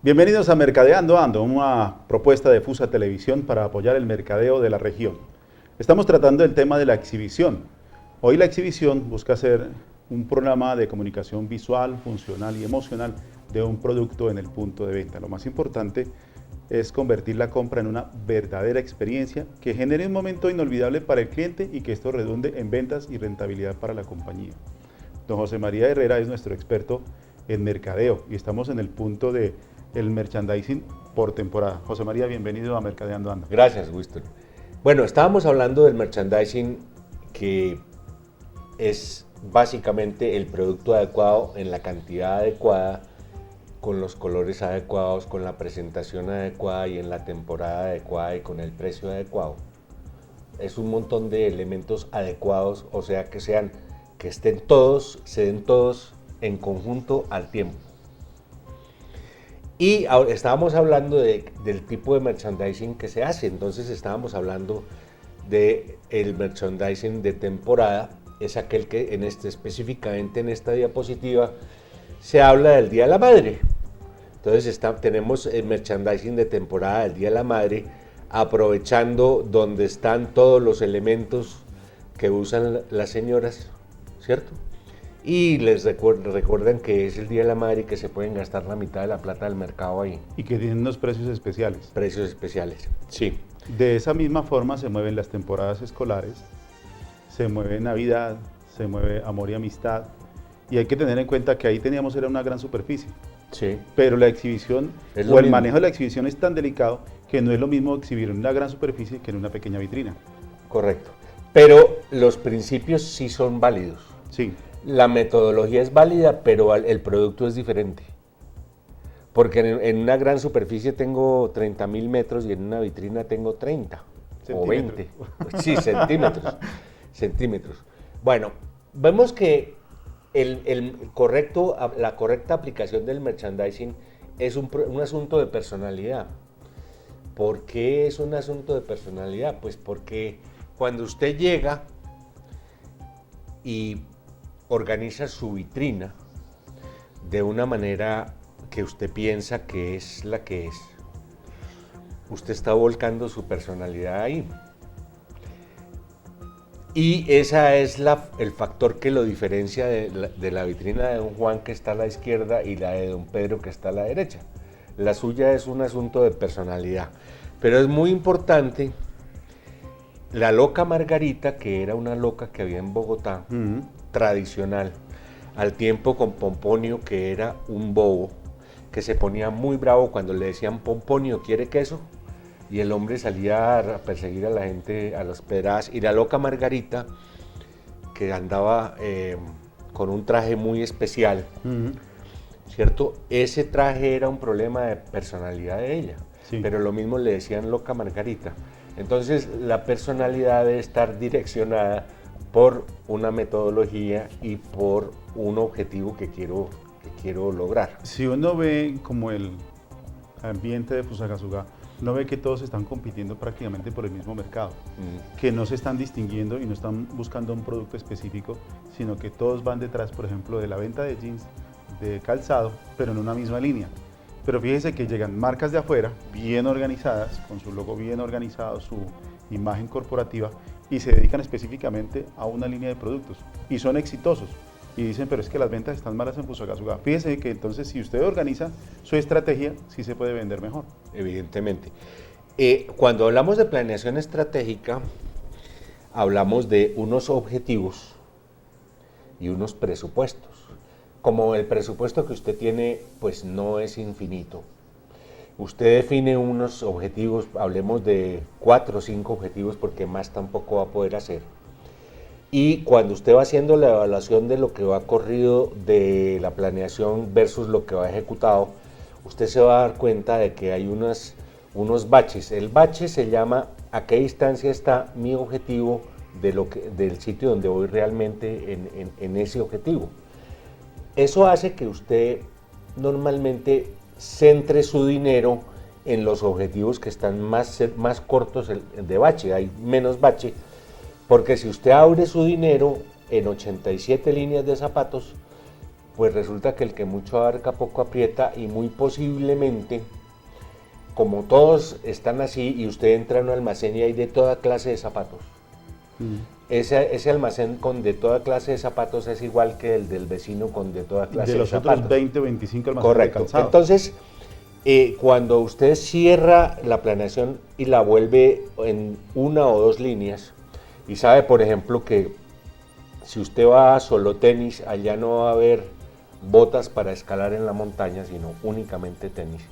Bienvenidos a Mercadeando Ando, una propuesta de FUSA Televisión para apoyar el mercadeo de la región. Estamos tratando el tema de la exhibición. Hoy la exhibición busca ser un programa de comunicación visual, funcional y emocional de un producto en el punto de venta. Lo más importante es convertir la compra en una verdadera experiencia que genere un momento inolvidable para el cliente y que esto redunde en ventas y rentabilidad para la compañía. Don José María Herrera es nuestro experto en mercadeo y estamos en el punto de el merchandising por temporada. José María, bienvenido a Mercadeando Ando. Gracias, Winston. Bueno, estábamos hablando del merchandising, que es básicamente el producto adecuado en la cantidad adecuada, con los colores adecuados, con la presentación adecuada y en la temporada adecuada y con el precio adecuado. Es un montón de elementos adecuados, o sea, que se den todos en conjunto al tiempo. Y ahora estábamos hablando del tipo de merchandising que se hace, entonces estábamos hablando del merchandising de temporada, es aquel que específicamente en esta diapositiva se habla del Día de la Madre. Entonces tenemos el merchandising de temporada del Día de la Madre, aprovechando donde están todos los elementos que usan las señoras, ¿cierto? Y les recuerdan que es el Día de la Madre y que se pueden gastar la mitad de la plata del mercado ahí. Y que tienen unos precios especiales. Precios especiales, sí. De esa misma forma se mueven las temporadas escolares, se mueve Navidad, se mueve Amor y Amistad. Y hay que tener en cuenta que ahí teníamos era una gran superficie. Sí. Pero la exhibición o el manejo de la exhibición es tan delicado que no es lo mismo exhibir en una gran superficie que en una pequeña vitrina. Correcto. Pero los principios sí son válidos. Sí. La metodología es válida, pero el producto es diferente. Porque en una gran superficie tengo 30.000 metros y en una vitrina tengo 30 o 20. Sí, centímetros. Bueno, vemos que la correcta aplicación del merchandising es un asunto de personalidad. ¿Por qué es un asunto de personalidad? Pues porque cuando usted llega y organiza su vitrina de una manera que usted piensa que es la que es, usted está volcando su personalidad ahí. Y ese es el factor que lo diferencia de la vitrina de don Juan, que está a la izquierda, y la de don Pedro, que está a la derecha. La suya es un asunto de personalidad. Pero es muy importante la loca Margarita, que era una loca que había en Bogotá, tradicional, al tiempo con Pomponio, que era un bobo, que se ponía muy bravo cuando le decían: Pomponio, ¿quiere queso? Y el hombre salía a perseguir a la gente a las pedradas. Y la loca Margarita, que andaba con un traje muy especial, ¿cierto? Ese traje era un problema de personalidad de ella, sí. Pero lo mismo le decían loca Margarita. Entonces la personalidad debe estar direccionada por una metodología y por un objetivo que quiero lograr. Si uno ve como el ambiente de Fusagasugá, no ve que todos están compitiendo prácticamente por el mismo mercado, que no se están distinguiendo y no están buscando un producto específico, sino que todos van detrás, por ejemplo, de la venta de jeans, de calzado, pero en una misma línea. Pero fíjese que llegan marcas de afuera, bien organizadas, con su logo bien organizado, su imagen corporativa, y se dedican específicamente a una línea de productos, y son exitosos. Y dicen: pero es que las ventas están malas en Fusagasugá. Fíjese que entonces, si usted organiza su estrategia, sí se puede vender mejor. Evidentemente. Cuando hablamos de planeación estratégica, hablamos de unos objetivos y unos presupuestos. Como el presupuesto que usted tiene, pues no es infinito. Usted define unos objetivos, hablemos de 4 o 5 objetivos, porque más tampoco va a poder hacer. Y cuando usted va haciendo la evaluación de lo que va corrido de la planeación versus lo que va ejecutado, usted se va a dar cuenta de que hay unos baches. El bache se llama a qué distancia está mi objetivo del sitio donde voy realmente en ese objetivo. Eso hace que usted normalmente centre su dinero en los objetivos que están más cortos de bache, hay menos bache, porque si usted abre su dinero en 87 líneas de zapatos, pues resulta que el que mucho abarca poco aprieta y muy posiblemente, como todos están así y usted entra en un almacén y hay de toda clase de zapatos, ese almacén con de toda clase de zapatos es igual que el del vecino con de toda clase De de los zapatos. otros 20 o 25 almacenes de Correcto. calzado. Entonces, cuando usted cierra la planeación y la vuelve en una o dos líneas, y sabe, por ejemplo, que si usted va a solo tenis, allá no va a haber botas para escalar en la montaña, sino únicamente tenis.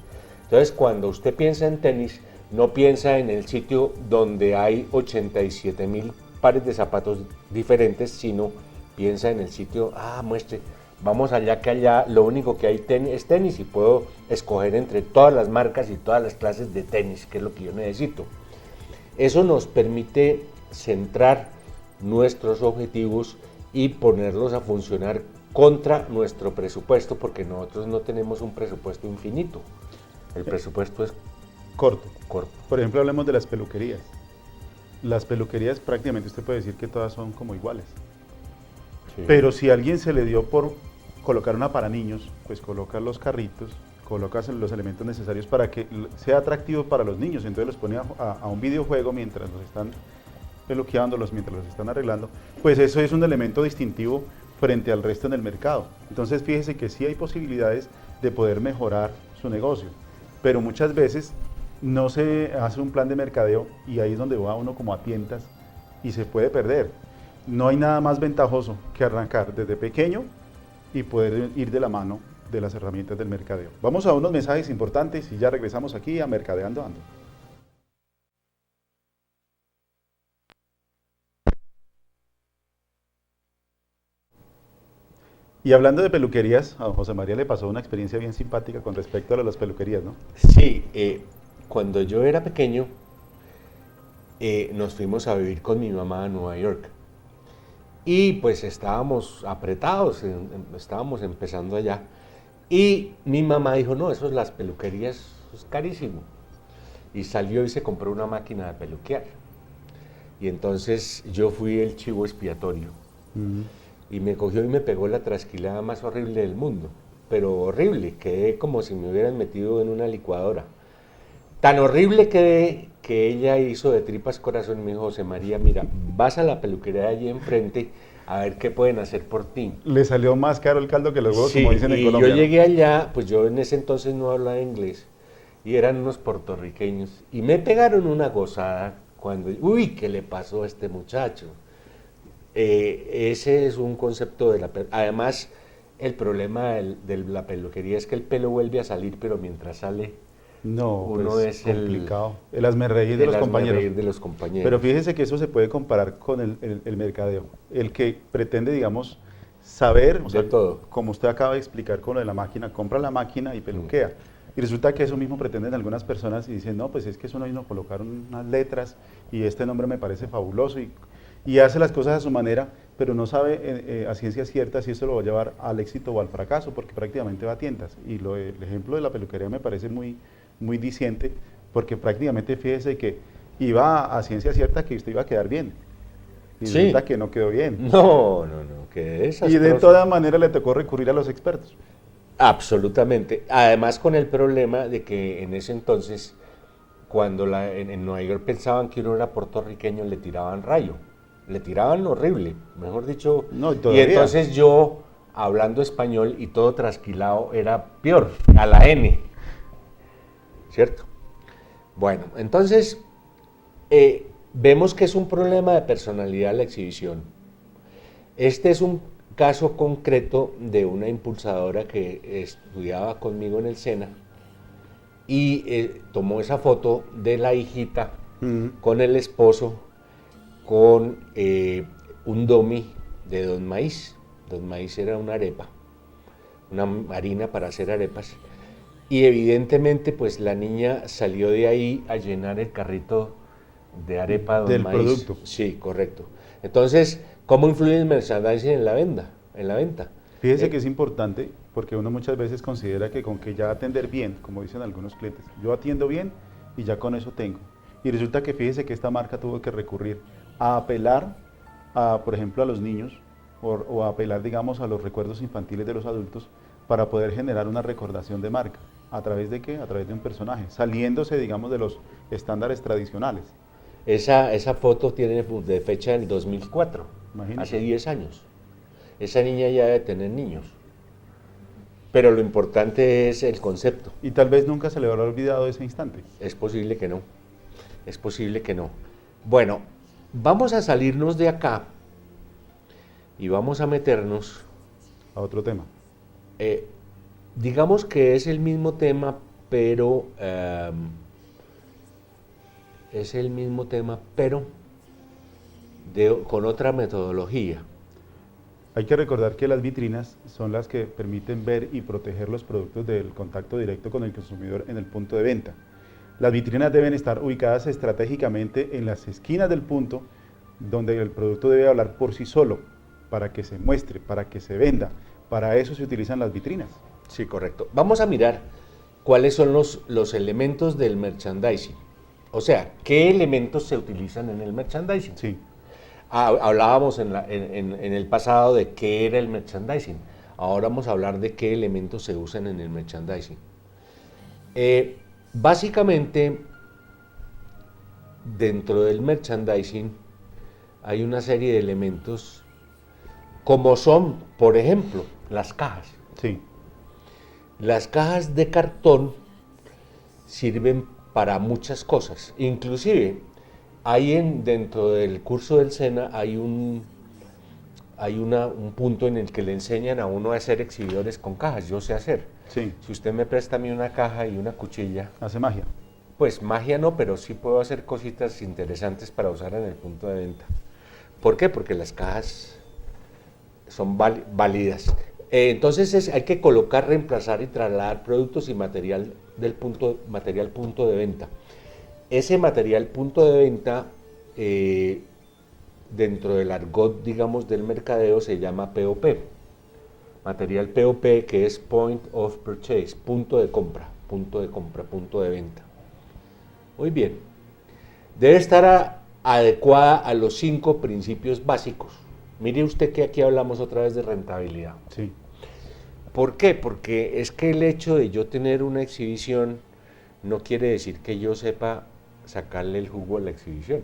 Entonces, cuando usted piensa en tenis, no piensa en el sitio donde hay 87,000 pares de zapatos diferentes, sino piensa en el sitio, muestre, vamos allá que allá lo único que hay es tenis y puedo escoger entre todas las marcas y todas las clases de tenis, que es lo que yo necesito. Eso nos permite centrar nuestros objetivos y ponerlos a funcionar contra nuestro presupuesto, porque nosotros no tenemos un presupuesto infinito. El presupuesto es corto. corto. Por ejemplo, hablemos de las peluquerías. Las peluquerías prácticamente usted puede decir que todas son como iguales. Sí. Pero si a alguien se le dio por colocar una para niños, pues coloca los carritos, coloca los elementos necesarios para que sea atractivo para los niños. Entonces los pone a un videojuego mientras los están peluqueándolos, mientras los están arreglando. Pues eso es un elemento distintivo frente al resto en el mercado. Entonces fíjese que sí hay posibilidades de poder mejorar su negocio, pero muchas veces no se hace un plan de mercadeo y ahí es donde va uno como a tientas y se puede perder. No hay nada más ventajoso que arrancar desde pequeño y poder ir de la mano de las herramientas del mercadeo. Vamos a unos mensajes importantes y ya regresamos aquí a Mercadeando Ando. Y hablando de peluquerías, a don José María le pasó una experiencia bien simpática con respecto a las peluquerías, ¿no? Sí, cuando yo era pequeño, nos fuimos a vivir con mi mamá a Nueva York. Y pues estábamos apretados, estábamos empezando allá. Y mi mamá dijo, no, eso es las peluquerías, eso es carísimo. Y salió y se compró una máquina de peluquear. Y entonces yo fui el chivo expiatorio. Y me cogió y me pegó la trasquilada más horrible del mundo. Pero horrible, quedé como si me hubieran metido en una licuadora. Tan horrible quedé que ella hizo de tripas corazón y me dijo, José María, mira, vas a la peluquería de allí enfrente a ver qué pueden hacer por ti. Le salió más caro el caldo que los huevos, sí, como dicen en y Colombia. Yo llegué allá, pues yo en ese entonces no hablaba inglés, y eran unos puertorriqueños, y me pegaron una gozada cuando, uy, ¿qué le pasó a este muchacho? Ese es un concepto de la peluquería. Además, el problema de la peluquería es que el pelo vuelve a salir, pero mientras sale, no, uno pues es complicado. El hazmerreír de los compañeros. Pero fíjese que eso se puede comparar con el mercadeo. El que pretende, digamos, saber, o sea, todo. Como usted acaba de explicar con lo de la máquina, compra la máquina y peluquea. Y resulta que eso mismo pretenden algunas personas y dicen, no, pues es que eso no vino a colocar unas letras y este nombre me parece fabuloso y hace las cosas a su manera, pero no sabe a ciencia cierta si eso lo va a llevar al éxito o al fracaso, porque prácticamente va a tientas. Y el ejemplo de la peluquería me parece muy diciente, porque prácticamente fíjese que iba a ciencia cierta que usted iba a quedar bien. Y resulta que no quedó bien. No, que desastroso. Y de todas maneras le tocó recurrir a los expertos. Absolutamente. Además con el problema de que en ese entonces, cuando en Nueva York pensaban que uno era puertorriqueño, le tiraban rayo. Le tiraban horrible, mejor dicho. No, y entonces yo, hablando español y todo trasquilado, era peor, a la N. ¿Cierto? Bueno, entonces vemos que es un problema de personalidad la exhibición. Este es un caso concreto de una impulsadora que estudiaba conmigo en el SENA y tomó esa foto de la hijita con el esposo con un domi de Don Maíz. Don Maíz era una arepa, una harina para hacer arepas. Y evidentemente, pues la niña salió de ahí a llenar el carrito de arepa Don Maíz. Del producto. Sí, correcto. Entonces, ¿cómo influye el merchandising en la venta? Fíjese que es importante porque uno muchas veces considera que con que ya atender bien, como dicen algunos clientes, yo atiendo bien y ya con eso tengo. Y resulta que fíjese que esta marca tuvo que recurrir a apelar, por ejemplo, a los niños o apelar, digamos, a los recuerdos infantiles de los adultos para poder generar una recordación de marca. ¿A través de qué? A través de un personaje, saliéndose, digamos, de los estándares tradicionales. Esa foto tiene de fecha del 2004, Imagínese. hace 10 años. Esa niña ya debe tener niños. Pero lo importante es el concepto. Y tal vez nunca se le habrá olvidado ese instante. Es posible que no. Es posible que no. Bueno, vamos a salirnos de acá y vamos a meternos, A otro tema. digamos que es el mismo tema, pero con otra metodología. Hay que recordar que las vitrinas son las que permiten ver y proteger los productos del contacto directo con el consumidor en el punto de venta. Las vitrinas deben estar ubicadas estratégicamente en las esquinas del punto donde el producto debe hablar por sí solo, para que se muestre, para que se venda. Para eso se utilizan las vitrinas. Sí, correcto. Vamos a mirar cuáles son los elementos del merchandising. O sea, ¿qué elementos se utilizan en el merchandising? Sí. Hablábamos en el pasado de qué era el merchandising. Ahora vamos a hablar de qué elementos se usan en el merchandising. Básicamente, dentro del merchandising hay una serie de elementos como son, por ejemplo, las cajas. Sí. Las cajas de cartón sirven para muchas cosas. Inclusive, dentro del curso del SENA hay un punto en el que le enseñan a uno a hacer exhibidores con cajas. Yo sé hacer. Sí. Si usted me presta a mí una caja y una cuchilla, Hace magia. pues magia no, pero sí puedo hacer cositas interesantes para usar en el punto de venta. ¿Por qué? Porque las cajas son válidas. Entonces hay que colocar, reemplazar y trasladar productos y material punto de venta. Ese material punto de venta, dentro del argot, digamos, del mercadeo, se llama POP. Material POP, que es Point of Purchase, punto de compra, punto de venta. Muy bien. Debe estar adecuada a los 5 principios básicos. Mire usted que aquí hablamos otra vez de rentabilidad. Sí. ¿Por qué? Porque es que el hecho de yo tener una exhibición no quiere decir que yo sepa sacarle el jugo a la exhibición.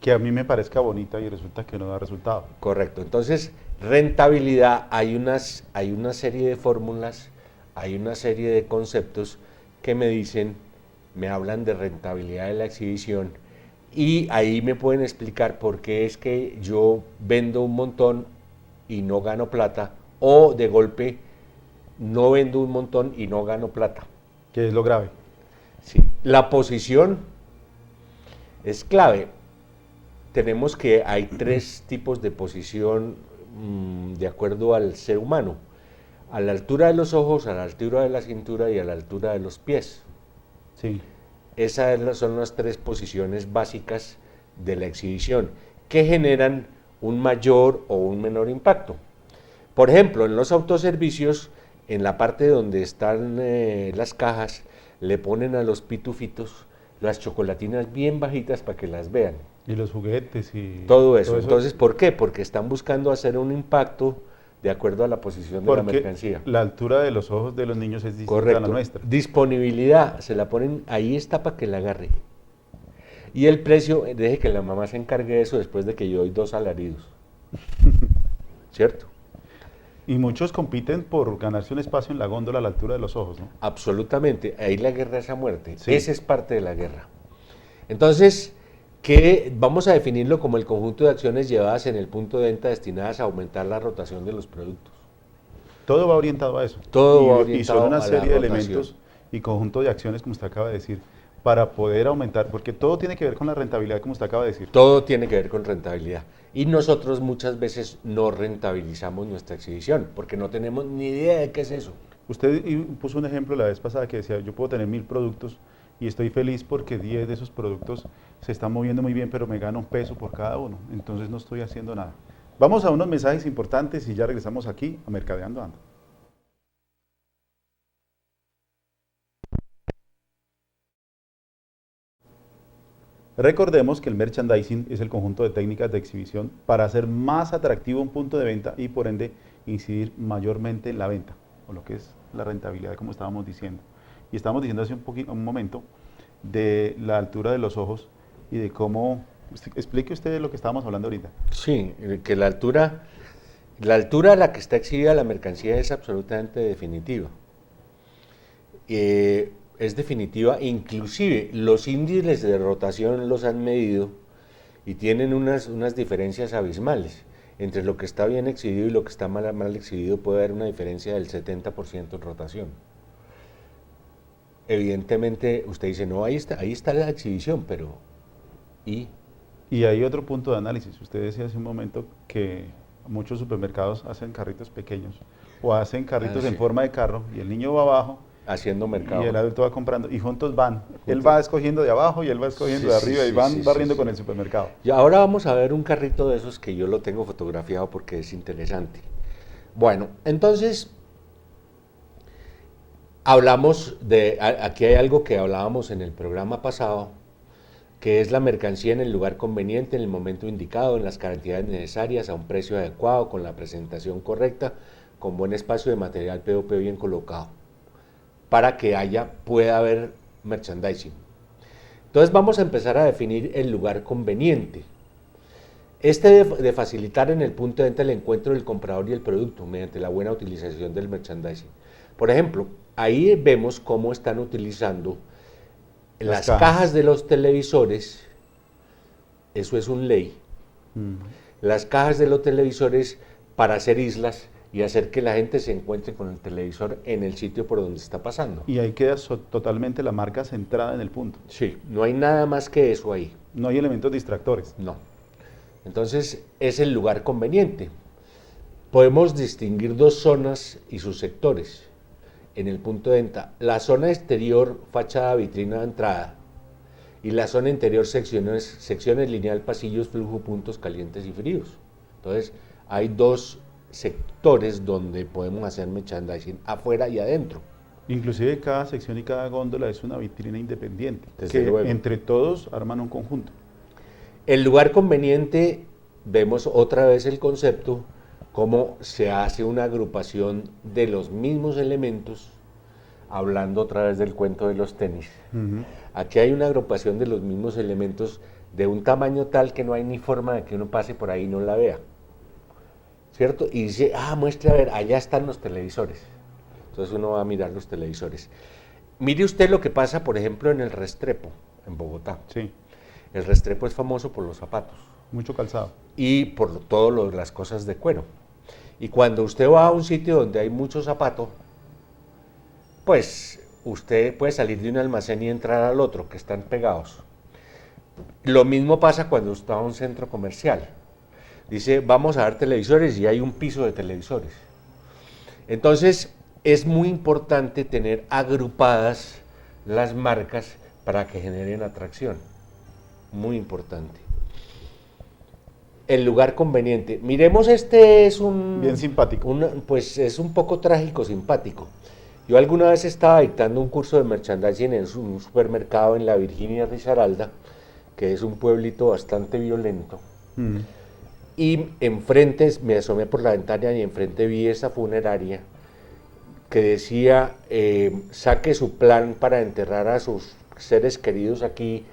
Que a mí me parezca bonita y resulta que no da resultado. Correcto. Entonces, rentabilidad, hay una serie de fórmulas, hay una serie de conceptos que me hablan de rentabilidad de la exhibición, y ahí me pueden explicar por qué es que yo vendo un montón y no gano plata, o de golpe no vendo un montón y no gano plata. Que es lo grave. Sí. La posición es clave. Hay 3 tipos de posición de acuerdo al ser humano: a la altura de los ojos, a la altura de la cintura y a la altura de los pies. Sí. Esas son las 3 posiciones básicas de la exhibición, que generan un mayor o un menor impacto. Por ejemplo, en los autoservicios, en la parte donde están las cajas, le ponen a los pitufitos las chocolatinas bien bajitas para que las vean. Y los juguetes y... Todo eso. Entonces, ¿por qué? Porque están buscando hacer un impacto de acuerdo a la posición de la mercancía. La altura de los ojos de los niños es distinta Correcto. a la nuestra. Disponibilidad, se la ponen, ahí está para que la agarre. Y el precio, deje que la mamá se encargue de eso después de que yo doy 2 alaridos. ¿Cierto? Y muchos compiten por ganarse un espacio en la góndola a la altura de los ojos, ¿no? Absolutamente. Ahí la guerra es a muerte. Sí. Esa es parte de la guerra. Entonces, vamos a definirlo como el conjunto de acciones llevadas en el punto de venta destinadas a aumentar la rotación de los productos. Todo va orientado a eso. Todo va orientado y son una a la serie de rotación. elementos y conjunto de acciones, como usted acaba de decir, para poder aumentar, porque todo tiene que ver con la rentabilidad, como usted acaba de decir. Todo tiene que ver con rentabilidad. Y nosotros muchas veces no rentabilizamos nuestra exhibición, porque no tenemos ni idea de qué es eso. Usted puso un ejemplo la vez pasada que decía, yo puedo tener 1000 productos y estoy feliz porque 10 de esos productos se están moviendo muy bien, pero me gano un peso por cada uno, entonces no estoy haciendo nada. Vamos a unos mensajes importantes y ya regresamos aquí a Mercadeando Ando. Recordemos que el merchandising es el conjunto de técnicas de exhibición para hacer más atractivo un punto de venta y por ende incidir mayormente en la venta, o lo que es la rentabilidad, como estábamos diciendo. Y estábamos diciendo hace un momento de la altura de los ojos y de cómo, explique usted de lo que estábamos hablando ahorita. Sí, que la altura a la que está exhibida la mercancía es absolutamente definitiva. Es definitiva, inclusive los índices de rotación los han medido y tienen unas diferencias abismales. Entre lo que está bien exhibido y lo que está mal exhibido puede haber una diferencia del 70% en rotación. Evidentemente usted dice, no, ahí está la exhibición, pero ¿y? Y hay otro punto de análisis. Usted decía hace un momento que muchos supermercados hacen carritos pequeños o hacen carritos en forma de carro y el niño va abajo haciendo mercado. Y el adulto va comprando y juntos van. Él va escogiendo de abajo y él va escogiendo de arriba y van barriendo con el supermercado. Y ahora vamos a ver un carrito de esos que yo lo tengo fotografiado porque es interesante. Bueno, entonces hablamos de, aquí hay algo que hablábamos en el programa pasado, que es la mercancía en el lugar conveniente, en el momento indicado, en las cantidades necesarias, a un precio adecuado, con la presentación correcta, con buen espacio de material POP bien colocado, para que pueda haber merchandising. Entonces vamos a empezar a definir el lugar conveniente. De facilitar en el punto de venta el encuentro del comprador y el producto mediante la buena utilización del merchandising. Por ejemplo, ahí vemos cómo están utilizando las cajas de los televisores, eso es un ley, las cajas de los televisores para hacer islas y hacer que la gente se encuentre con el televisor en el sitio por donde está pasando. Y ahí queda totalmente la marca centrada en el punto. Sí, no hay nada más que eso ahí. No hay elementos distractores. No. Entonces, es el lugar conveniente. Podemos distinguir dos zonas y sus sectores en el punto de venta. La zona exterior, fachada, vitrina de entrada, y la zona interior, secciones lineal, pasillos, flujo, puntos calientes y fríos. Entonces, hay dos sectores donde podemos hacer merchandising, afuera y adentro. Inclusive cada sección y cada góndola es una vitrina independiente, Desde luego. Entre todos arman un conjunto. El lugar conveniente, vemos otra vez el concepto, cómo se hace una agrupación de los mismos elementos, hablando otra vez del cuento de los tenis. Aquí hay una agrupación de los mismos elementos de un tamaño tal que no hay ni forma de que uno pase por ahí y no la vea, ¿cierto? Y dice, muestre a ver, allá están los televisores. Entonces uno va a mirar los televisores. Mire usted lo que pasa, por ejemplo, en el Restrepo, en Bogotá. Sí. El Restrepo es famoso por los zapatos. Mucho calzado. Y por todas las cosas de cuero. Y cuando usted va a un sitio donde hay mucho zapato, pues usted puede salir de un almacén y entrar al otro, que están pegados. Lo mismo pasa cuando usted va a un centro comercial. Dice, vamos a ver televisores y hay un piso de televisores. Entonces, es muy importante tener agrupadas las marcas para que generen atracción. Muy importante. El lugar conveniente. Miremos, este es un... Bien simpático. Pues es un poco trágico, simpático. Yo alguna vez estaba dictando un curso de merchandising en un supermercado en la Virginia Risaralda, que es un pueblito bastante violento. Y enfrente, me asomé por la ventana y enfrente vi esa funeraria que decía, saque su plan para enterrar a sus seres queridos aquí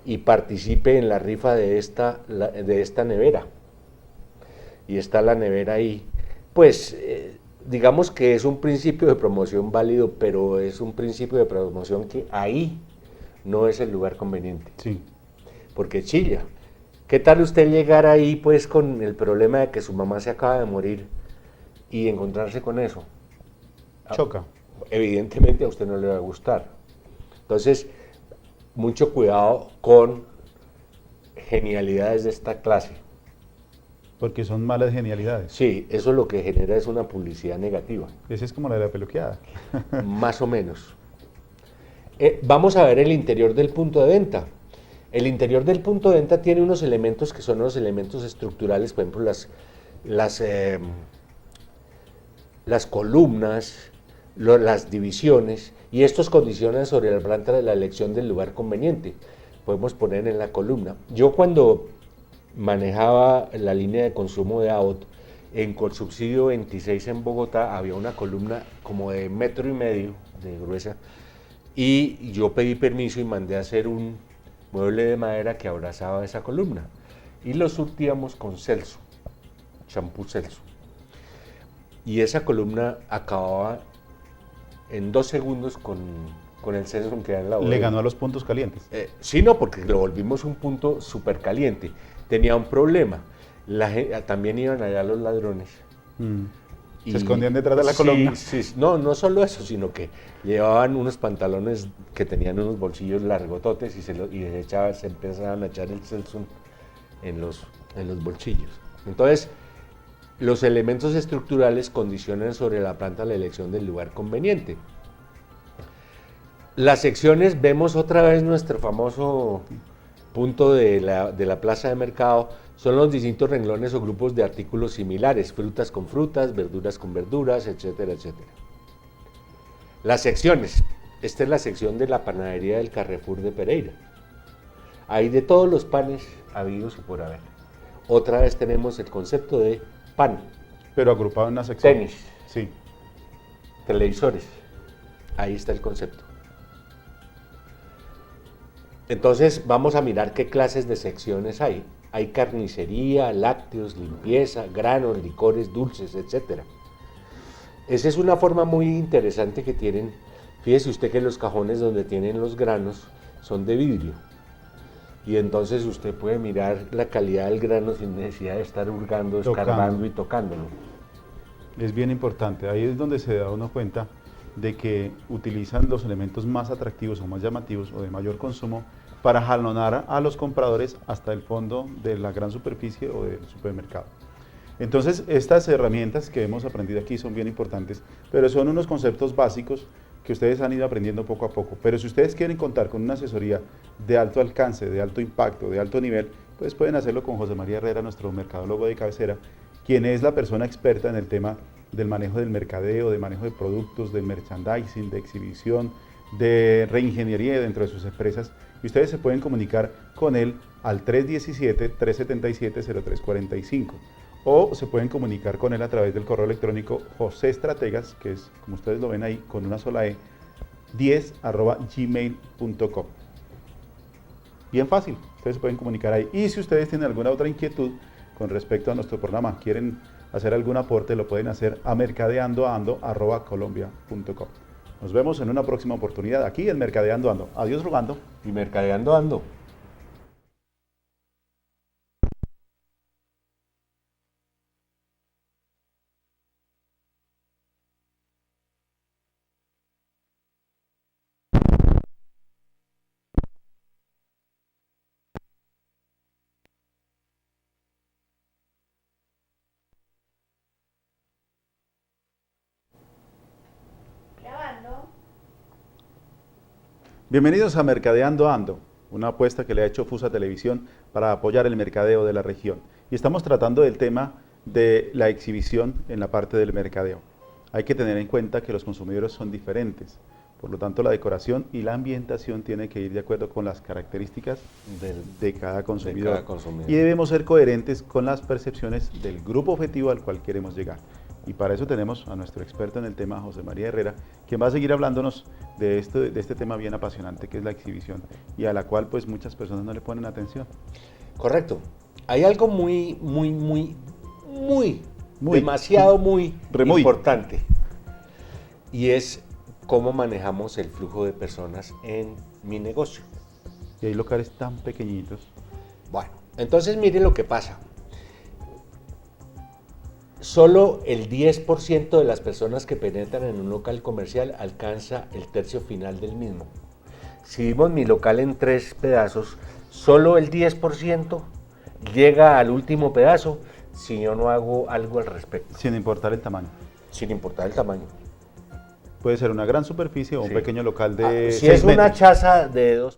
y participe en la rifa de esta nevera. Y está la nevera ahí. Pues, digamos que es un principio de promoción válido, pero es un principio de promoción que ahí no es el lugar conveniente. Sí. Porque chilla. ¿Qué tal usted llegar ahí pues con el problema de que su mamá se acaba de morir y encontrarse con eso? Choca. Evidentemente a usted no le va a gustar. Entonces, mucho cuidado con genialidades de esta clase. Porque son malas genialidades. Sí, eso lo que genera es una publicidad negativa. Esa es como la de la peluqueada. Más o menos. Vamos a ver el interior del punto de venta. El interior del punto de venta tiene unos elementos que son los elementos estructurales, por ejemplo, las columnas, las divisiones, y estos condicionan sobre la planta de la elección del lugar conveniente. podemos poner en la columna. Yo cuando manejaba la línea de consumo de AOT, en Colsubsidio 26 en Bogotá había una columna como de 1,5 metros de gruesa, y yo pedí permiso y mandé a hacer un mueble de madera que abrazaba esa columna, y lo surtíamos con Celso, champú Celso. Y esa columna acababa en 2 segundos con el Celso que da en la bodega. Le ganó a los puntos calientes. Sí, no, porque lo volvimos un punto súper caliente. Tenía un problema. También iban allá los ladrones. Se escondían detrás de la columna. Sí, no solo eso, sino que llevaban unos pantalones que tenían unos bolsillos largototes y se empezaban a echar el Celso en los bolsillos. Entonces, los elementos estructurales condicionan sobre la planta la elección del lugar conveniente. Las secciones, vemos otra vez nuestro famoso punto de la plaza de mercado, son los distintos renglones o grupos de artículos similares, frutas con frutas, verduras con verduras, etcétera, etcétera. Las secciones, esta es la sección de la panadería del Carrefour de Pereira. Hay de todos los panes habidos y por haber. Otra vez tenemos el concepto de pan. Pero agrupado en una sección. Tenis. Sí. Televisores. Ahí está el concepto. Entonces vamos a mirar qué clases de secciones hay. Hay carnicería, lácteos, limpieza, granos, licores, dulces, etc. Esa es una forma muy interesante que tienen. Fíjese usted que los cajones donde tienen los granos son de vidrio. Y entonces usted puede mirar la calidad del grano sin necesidad de estar hurgando, escarbando y tocándolo. Es bien importante. Ahí es donde se da uno cuenta de que utilizan los elementos más atractivos o más llamativos o de mayor consumo para jalonar a los compradores hasta el fondo de la gran superficie o del supermercado. Entonces, estas herramientas que hemos aprendido aquí son bien importantes, pero son unos conceptos básicos que ustedes han ido aprendiendo poco a poco. Pero si ustedes quieren contar con una asesoría de alto alcance, de alto impacto, de alto nivel, pues pueden hacerlo con José María Herrera, nuestro mercadólogo de cabecera, quien es la persona experta en el tema del manejo del mercadeo, de manejo de productos, de merchandising, de exhibición, de reingeniería dentro de sus empresas. Y ustedes se pueden comunicar con él al 317-377-0345 o se pueden comunicar con él a través del correo electrónico joseestrategas, que es, como ustedes lo ven ahí, con una sola E, 10@gmail.com. Bien fácil, ustedes se pueden comunicar ahí. Y si ustedes tienen alguna otra inquietud con respecto a nuestro programa, quieren hacer algún aporte, lo pueden hacer a mercadeandoando@colombia.com. Nos vemos en una próxima oportunidad aquí en Mercadeando Ando. Adiós rogando. Y mercadeando ando. Bienvenidos a Mercadeando Ando, una apuesta que le ha hecho FUSA Televisión para apoyar el mercadeo de la región. Y estamos tratando del tema de la exhibición en la parte del mercadeo. Hay que tener en cuenta que los consumidores son diferentes, por lo tanto la decoración y la ambientación tiene que ir de acuerdo con las características de cada consumidor. Y debemos ser coherentes con las percepciones del grupo objetivo al cual queremos llegar. Y para eso tenemos a nuestro experto en el tema, José María Herrera, quien va a seguir hablándonos de este tema bien apasionante que es la exhibición y a la cual pues muchas personas no le ponen atención. Correcto. Hay algo demasiado importante, y es cómo manejamos el flujo de personas en mi negocio. Y hay locales tan pequeñitos. Bueno, entonces mire lo que pasa. Solo el 10% de las personas que penetran en un local comercial alcanza el tercio final del mismo. Si dimos mi local en 3 pedazos, solo el 10% llega al último pedazo si yo no hago algo al respecto. Sin importar el tamaño. Sin importar el tamaño. Puede ser una gran superficie o un pequeño local de si es una chaza de 2